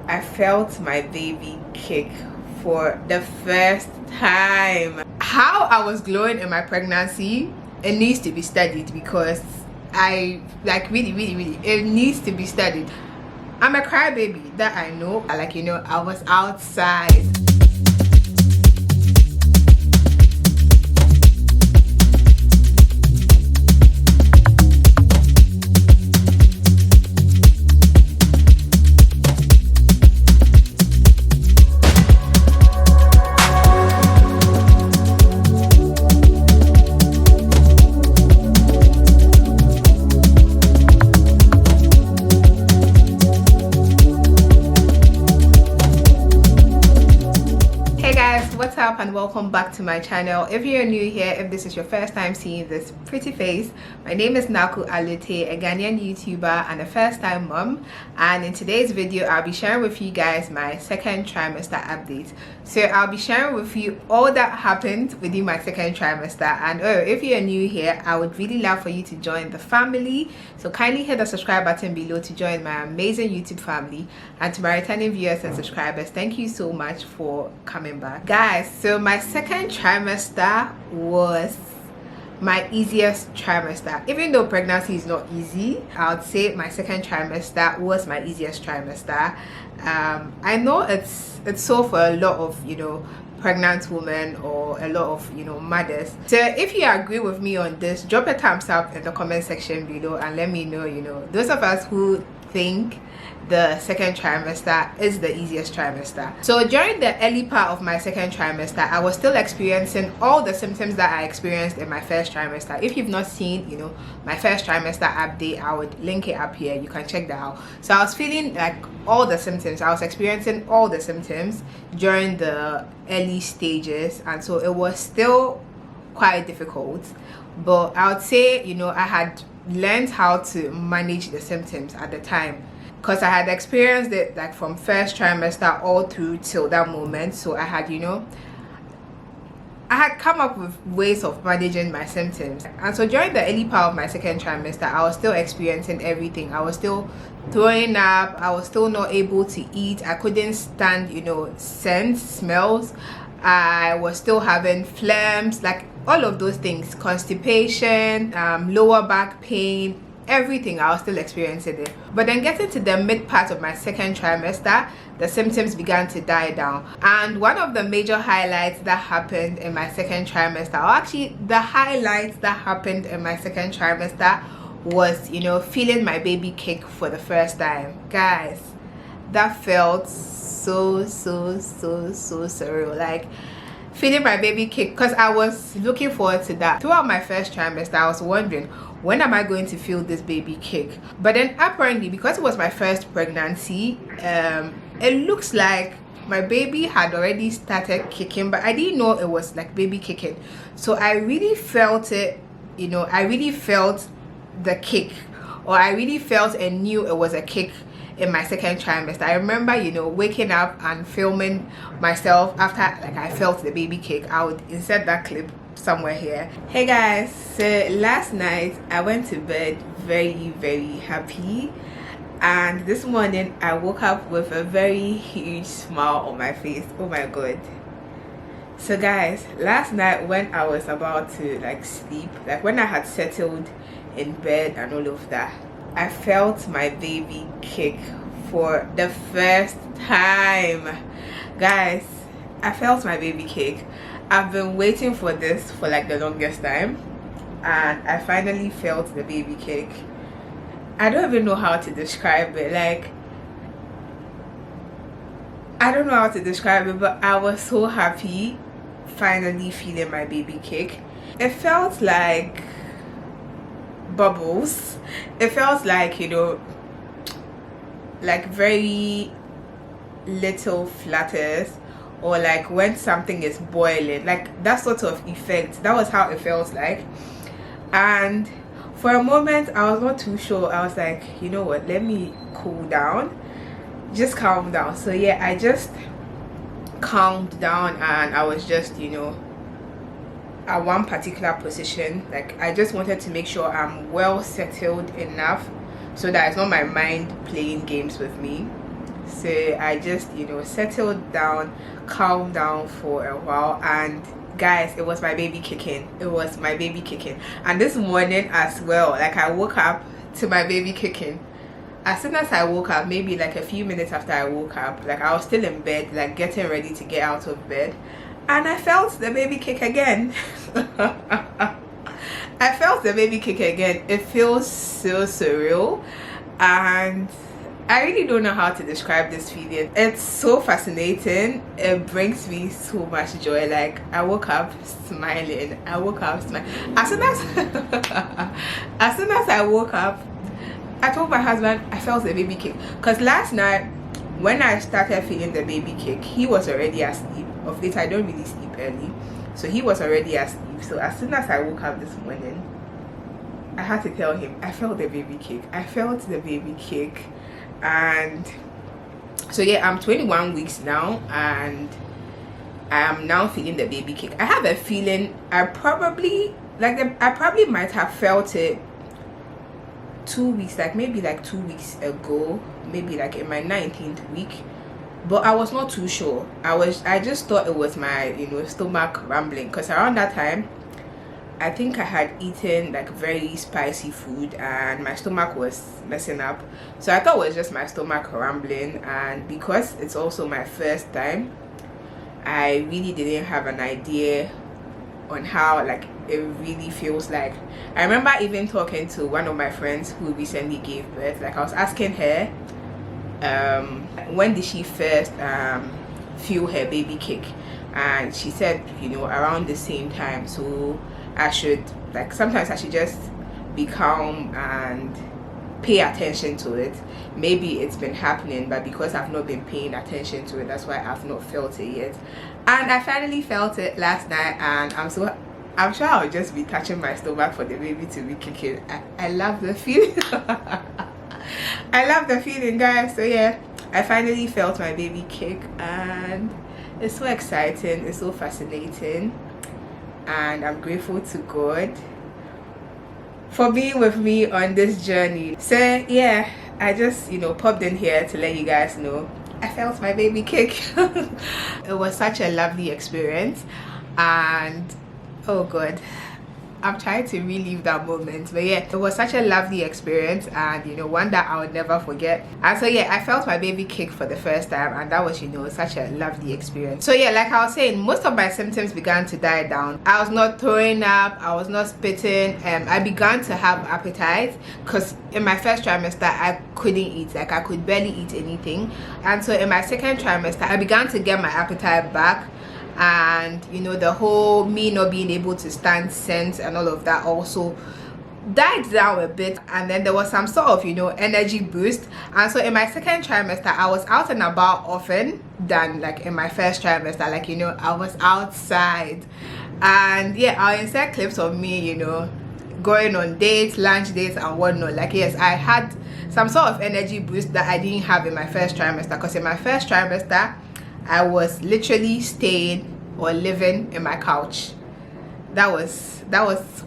I felt my baby kick for the first time. How I was glowing in my pregnancy, it needs to be studied, because I like really it needs to be studied. I'm a crybaby, that I know. Like, you know, I was outside. What's up and welcome back to my channel. If you're new here, if this is your first time seeing this pretty face, my name is Naaku Allotey, a Ghanaian YouTuber and a first-time mom, and in today's video I'll be sharing with you guys my second trimester update. So I'll be sharing with you all that happened within my second trimester, and if you're new here, I would really love for you to join the family, so kindly hit the subscribe button below to join my amazing YouTube family. And to my returning viewers and subscribers, thank you so much for coming back, guys. So my second trimester was my easiest trimester. Even though pregnancy is not easy, I would say my second trimester was my easiest trimester. I know it's so for a lot of, you know, pregnant women or a lot of, you know, mothers. So if you agree with me on this, drop a thumbs up in the comment section below and let me know, you know, those of us who think the second trimester is the easiest trimester. So during the early part of my second trimester, I was still experiencing all the symptoms that I experienced in my first trimester. If you've not seen, you know, my first trimester update, I would link it up here, you can check that out. So I was feeling like all the symptoms, I was experiencing all the symptoms during the early stages, and so it was still quite difficult, but I would say, you know, I had learned how to manage the symptoms at the time, because I had experienced it like from first trimester all through till that moment. So I had, you know, I had come up with ways of managing my symptoms. And so during the early part of my second trimester, I was still experiencing everything. I was still throwing up, I was still not able to eat, I couldn't stand, you know, scents, smells, I was still having phlegms, like all of those things, constipation, lower back pain, everything. I was still experiencing it. But then getting to the mid part of my second trimester, the symptoms began to die down. And one of the major highlights that happened in my second trimester, or actually the highlights that happened in my second trimester, was, you know, feeling my baby kick for the first time. Guys, that felt so surreal. Like feeling my baby kick, because I was looking forward to that throughout my first trimester. I was wondering, when am I going to feel this baby kick? But then apparently, because it was my first pregnancy, it looks like my baby had already started kicking, but I didn't know it was like baby kicking. So I really felt it, you know, I really felt the kick, or I really felt and knew it was a kick in my second trimester. I remember, you know, waking up and filming myself after like I felt the baby kick. I would insert that clip somewhere here. Hey guys, so last night I went to bed very happy, and this morning I woke up with a very huge smile on my face. Oh my god. So guys, last night when I was about to like sleep, like when I had settled in bed and all of that, I felt my baby kick for the first time. Guys, I felt my baby kick. I've been waiting for this for like the longest time, and I finally felt the baby kick. I don't even know how to describe it. Like, I don't know how to describe it, but I was so happy finally feeling my baby kick. It felt like bubbles. It felt like, you know, like very little flutters, or like when something is boiling, like that sort of effect. That was how it felt like. And for a moment I was not too sure. I was like, you know what, let me cool down, just calm down. So yeah, I just calmed down, and I was just, you know, at one particular position. Like I just wanted to make sure I'm well settled enough so that it's not my mind playing games with me. So I just, you know, settled down, calmed down for a while, and guys, it was my baby kicking. It was my baby kicking. And this morning as well, like, I woke up to my baby kicking. As soon as I woke up, maybe like a few minutes after I woke up, like, I was still in bed, like getting ready to get out of bed, and I felt the baby kick again. I felt the baby kick again. It feels so surreal, and I really don't know how to describe this feeling. It's so fascinating. It brings me so much joy. Like, I woke up smiling. I woke up smiling. As soon as as soon as I woke up, I told my husband I felt the baby kick. Because last night when I started feeling the baby kick, he was already asleep. Of late I don't really sleep early, so he was already asleep. So as soon as I woke up this morning, I had to tell him I felt the baby kick. I felt the baby kick. And so yeah, I'm 21 weeks now, and I am now feeling the baby kick. I have a feeling I probably might have felt it 2 weeks, like maybe like 2 weeks ago, maybe like in my 19th week, but I was not too sure. I just thought it was my, you know, stomach rumbling, because around that time I think I had eaten like very spicy food and my stomach was messing up. So I thought it was just my stomach rumbling, and because it's also my first time, I really didn't have an idea on how like it really feels like. I remember even talking to one of my friends who recently gave birth. Like, I was asking her when did she first feel her baby kick, and she said, you know, around the same time. So I should, like, sometimes I should just be calm and pay attention to it. Maybe it's been happening, but because I've not been paying attention to it, that's why I've not felt it yet. And I finally felt it last night, and I'm sure I'll just be touching my stomach for the baby to be kicking. I love the feeling. I love the feeling, guys. So yeah, I finally felt my baby kick, and it's so exciting, it's so fascinating, and I'm grateful to God for being with me on this journey. So yeah, I just, you know, popped in here to let you guys know I felt my baby kick. It was such a lovely experience, and oh God, I'm trying to relive that moment. But yeah, it was such a lovely experience, and you know, one that I would never forget. And so yeah, I felt my baby kick for the first time, and that was, you know, such a lovely experience. So yeah, like I was saying, most of my symptoms began to die down. I was not throwing up, I was not spitting, I began to have appetite, because in my first trimester I couldn't eat, like I could barely eat anything. And so in my second trimester I began to get my appetite back, and you know, the whole me not being able to stand scent and all of that also died down a bit. And then there was some sort of, you know, energy boost. And so in my second trimester I was out and about often than like in my first trimester. Like, you know, I was outside, and yeah, I'll insert clips of me, you know, going on dates, lunch dates and whatnot. Like, yes, I had some sort of energy boost that I didn't have in my first trimester, because in my first trimester I was literally staying or living in my couch. That was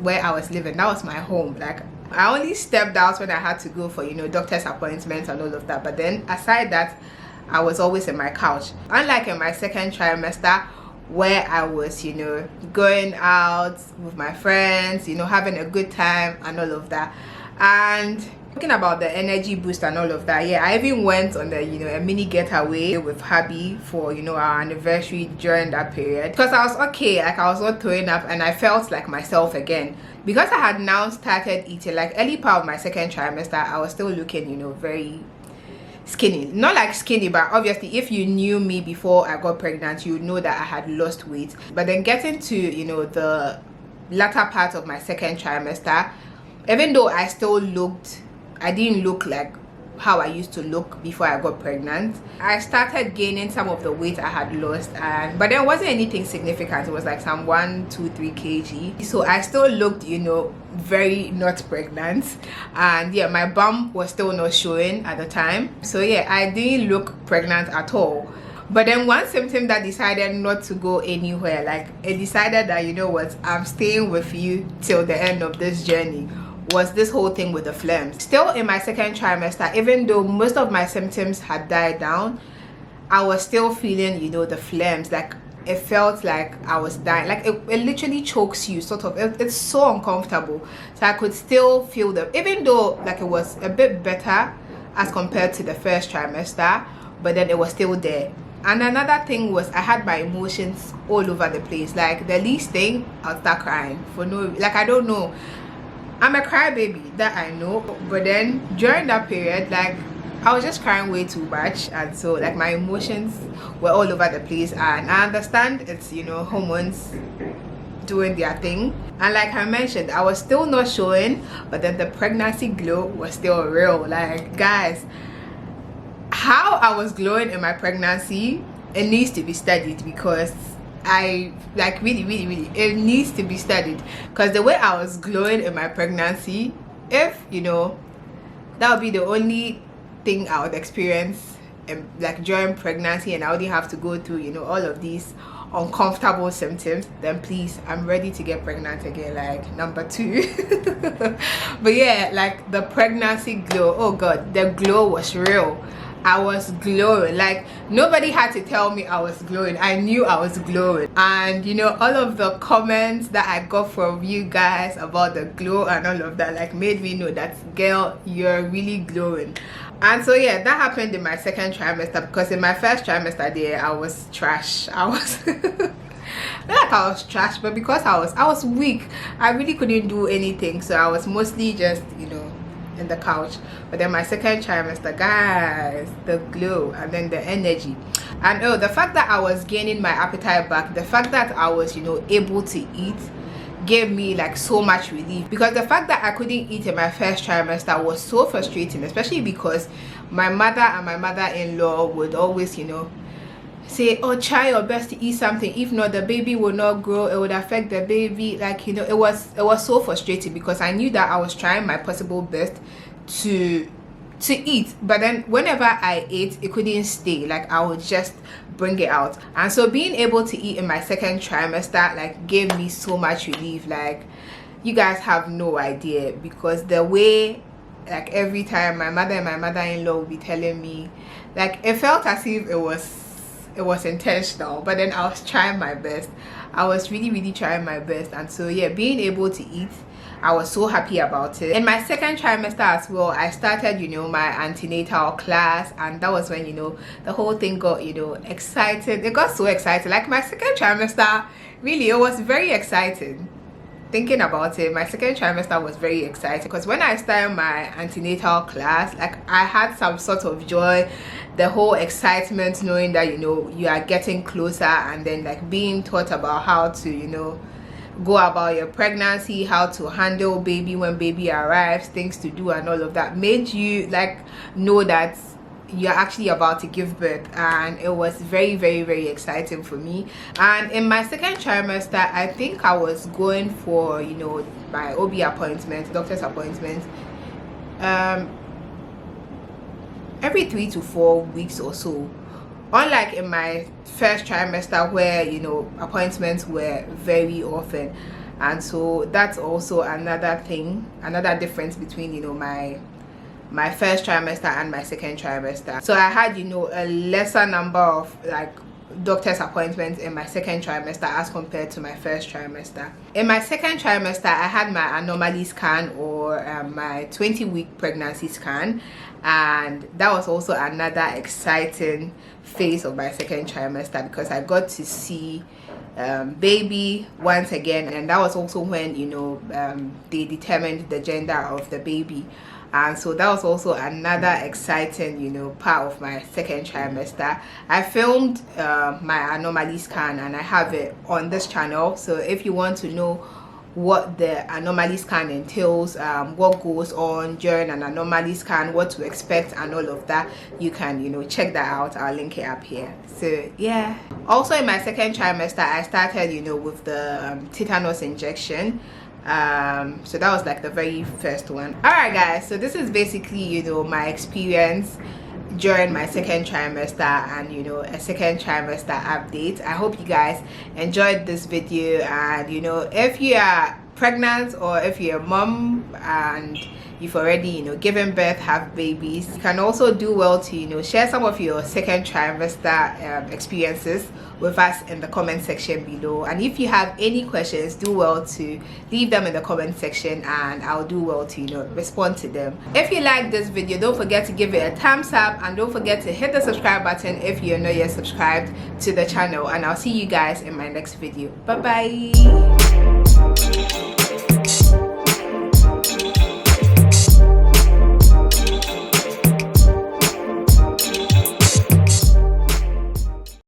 where I was living. That was my home. Like, I only stepped out when I had to go for, you know, doctor's appointments and all of that, but then aside that, I was always in my couch. Unlike in my second trimester, where I was, you know, going out with my friends, you know, having a good time and all of that. And talking about the energy boost and all of that, yeah, I even went on the, you know, a mini getaway with hubby for, you know, our anniversary during that period, because I was okay, like I was not throwing up and I felt like myself again, because I had now started eating. Like, early part of my second trimester I was still looking, you know, very skinny. Not like skinny, but obviously if you knew me before I got pregnant, you would know that I had lost weight. But then getting to, you know, the latter part of my second trimester, even though I didn't look like how I used to look before I got pregnant, I started gaining some of the weight I had lost, but there wasn't anything significant. It was like some 1, 2, 3 kg. So I still looked, you know, very not pregnant, and yeah, my bum was still not showing at the time. So yeah, I didn't look pregnant at all. But then one symptom that decided not to go anywhere, like it decided that, you know what, I'm staying with you till the end of this journey, was this whole thing with the phlegms. Still in my second trimester, even though most of my symptoms had died down, I was still feeling, you know, the phlegms. Like it felt like I was dying. Like it literally chokes you, sort of. It's so uncomfortable. So I could still feel them, even though like it was a bit better as compared to the first trimester, but then it was still there. And another thing was I had my emotions all over the place. Like the least thing, I'll start crying for no, like I don't know. I'm a crybaby, that I know, but then during that period, like I was just crying way too much, and so like my emotions were all over the place. And I understand it's, you know, hormones doing their thing, and like I mentioned, I was still not showing, but then the pregnancy glow was still real. Like guys, how I was glowing in my pregnancy, it needs to be studied, because I like really it needs to be studied, because the way I was glowing in my pregnancy, if you know, that would be the only thing I would experience like during pregnancy, and I wouldn't have to go through, you know, all of these uncomfortable symptoms, then please, I'm ready to get pregnant again, like number 2. But yeah, like the pregnancy glow, oh god, the glow was real. I was glowing. Like nobody had to tell me I was glowing. I knew I was glowing. And you know, all of the comments that I got from you guys about the glow and all of that, like made me know that girl, you're really glowing. And so yeah, that happened in my second trimester, because in my first trimester there I was trash. I was not like I was trash, but because I was weak, I really couldn't do anything. So I was mostly just, you know, in the couch. But then my second trimester, guys, the glow and then the energy, and oh, the fact that I was gaining my appetite back, the fact that I was, you know, able to eat, gave me like so much relief. Because the fact that I couldn't eat in my first trimester was so frustrating, especially because my mother and my mother-in-law would always, you know, say, oh, try your best to eat something, if not the baby will not grow, it would affect the baby. Like, you know, it was so frustrating, because I knew that I was trying my possible best to eat, but then whenever I ate, it couldn't stay. Like I would just bring it out. And so being able to eat in my second trimester like gave me so much relief. Like you guys have no idea, because the way, like every time my mother and my mother-in-law would be telling me, like it felt as if it was intentional, but then I was trying my best. I was really trying my best. And so yeah, being able to eat, I was so happy about it. In my second trimester as well, I started, you know, my antenatal class, and that was when, you know, the whole thing got, you know, excited. It got so excited. Like my second trimester, really, it was very exciting. Thinking about it, my second trimester was very exciting, because when I started my antenatal class, like I had some sort of joy, the whole excitement knowing that, you know, you are getting closer, and then like being taught about how to, you know, go about your pregnancy, how to handle baby when baby arrives, things to do and all of that, made you like know that you're actually about to give birth. And it was very exciting for me. And in my second trimester, I think I was going for, you know, my OB appointment, doctor's appointment, every 3 to 4 weeks or so. Unlike in my first trimester where, you know, appointments were very often. And so that's also another thing, another difference between, you know, my first trimester and my second trimester. So I had, you know, a lesser number of like doctor's appointments in my second trimester as compared to my first trimester. In my second trimester, I had my anomaly scan, or my 20-week pregnancy scan, and that was also another exciting phase of my second trimester, because I got to see baby once again, and that was also when, you know, they determined the gender of the baby. And so that was also another exciting, you know, part of my second trimester. I filmed my anomaly scan, and I have it on this channel. So if you want to know what the anomaly scan entails, what goes on during an anomaly scan, what to expect and all of that, you can, you know, check that out. I'll link it up here. So yeah, also in my second trimester, I started, you know, with the tetanus injection. So that was like the very first one. All right guys, so this is basically, you know, my experience during my second trimester, and, you know, a second trimester update. I hope you guys enjoyed this video, and, you know, if you are pregnant, or if you're a mom and you've already given birth, have babies. You can also do well to share some of your second trimester experiences with us in the comment section below. And if you have any questions, do well to leave them in the comment section, and I'll do well to respond to them. If you like this video, don't forget to give it a thumbs up, and don't forget to hit the subscribe button if you're not yet subscribed to the channel. And I'll see you guys in my next video. Bye bye.